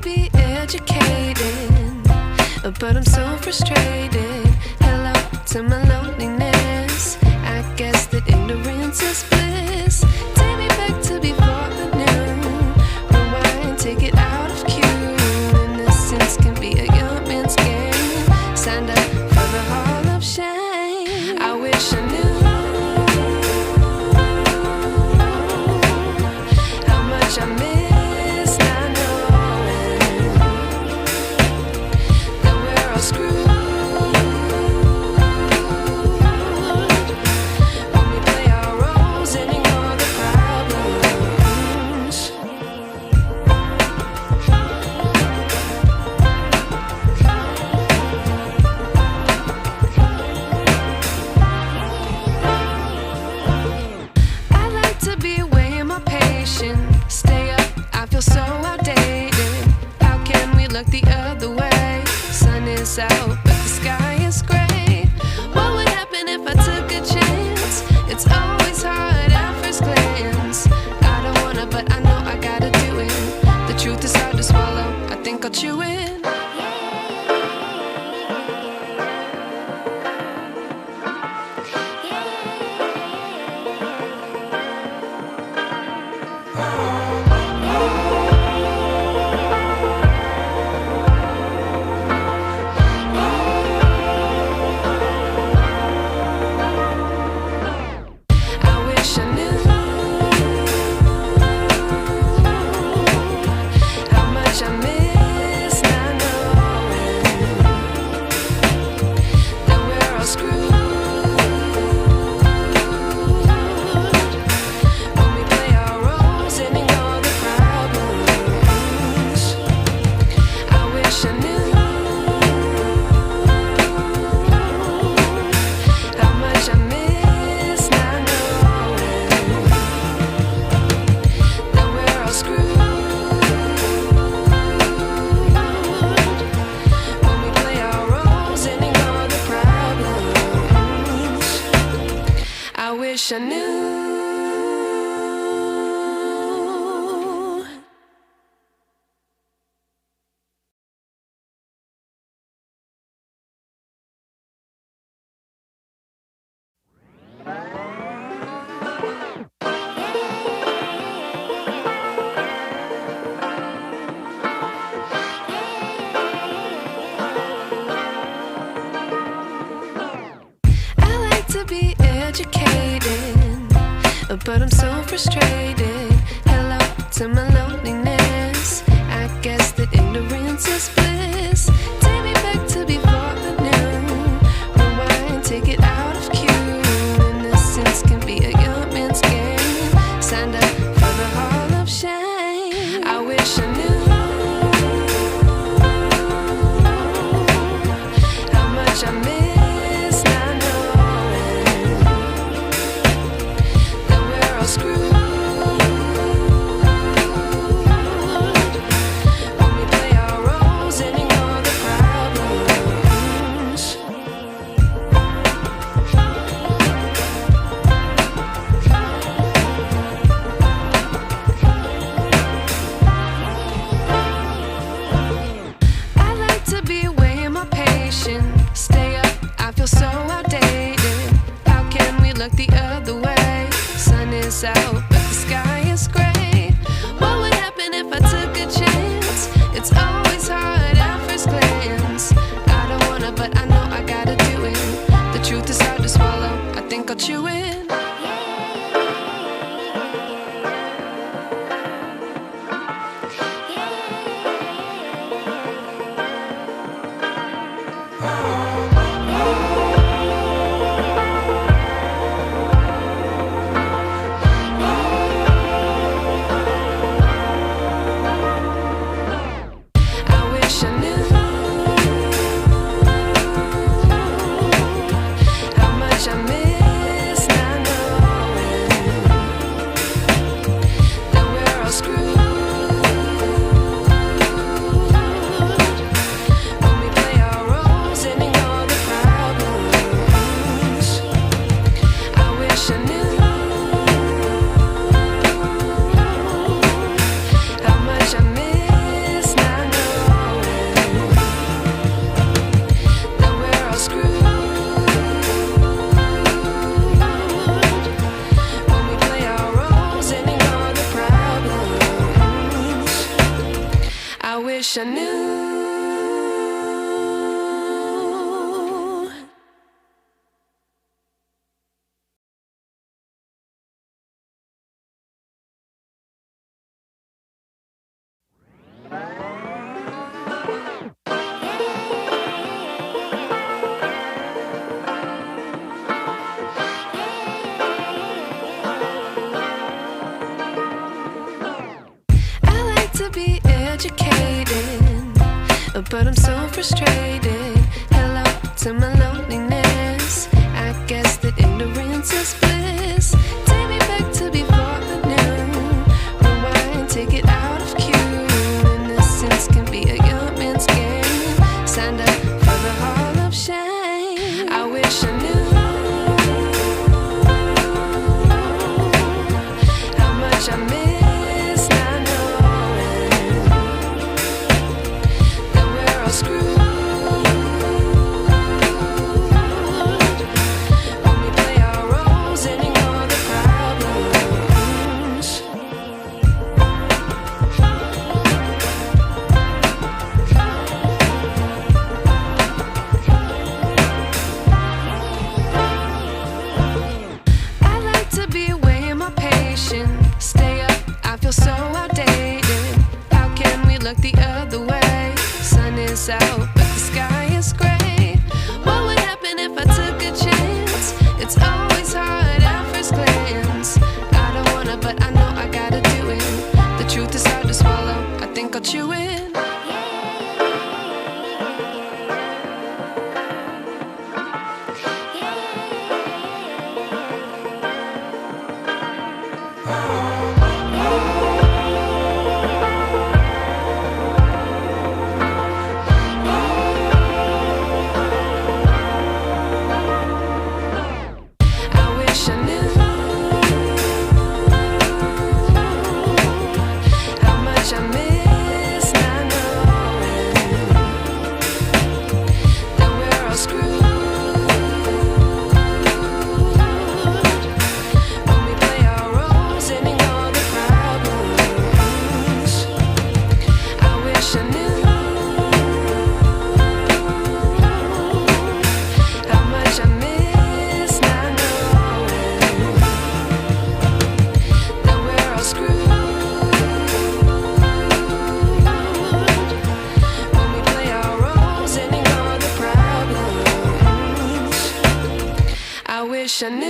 be educated, but I'm so frustrated. Hello to my loneliness. I guess that ignorance is bliss. Take me back to before the new. Rewind, take it out of cue. Innocence can be a young man's game. Signed up for the hall of shame. I wish I knew how much I miss not knowing that we're all screwed when we play our roles and ignore the problems. I like to be away in my patience. Stay up, I feel so outdated. How can we look the other way? Sun is out, but the sky is gray. What would happen if I took a chance? It's always hard at first glance. I don't wanna, but I know I gotta do it. The truth is hard to swallow, I think I'll chew it. I wish I knew how much I miss not knowing that we're all screwed when we play our roles and ignore the problems. I wish I knew how much I miss not knowing that we're all screwed when we play our roles and ignore the problems. I wish I knew. I like to be educated, but I'm so frustrated. Hello to my loneliness. I guess that ignorance is bliss. Take me back to before the new. Rewind, take it out of cue. Innocence can be a young man's game. Signed up for the hall of shame. I wish I knew how much I miss not knowing that we're all screwed when we play our roles and ignore the problems. I like to be away in my patience. Stay up, I feel so outdated. How can we look the other way? Sun is out, but the sky is gray. What would happen if I took a chance? It's always hard at first glance. I don't wanna, but I know I gotta do it. The truth is hard to swallow, I think I'll chew it. I wish I knew how much I miss I wish I knew. To be educated, but I'm so frustrated. Hello to my loneliness. I guess that ignorance is bliss. Take me back to before I knew. Rewind, take it out of cue. Innocence can be a young man's game. Signed up for the hall of shame. I wish I knew how much I miss. Stay up, I feel so outdated. How can we look the other way? Sun is out, but the sky is gray. What would happen if I took a chance? It's always hard at first glance. I don't wanna, but I know I gotta do it. The truth is hard to swallow, I think I'll chew it. I wish I knew.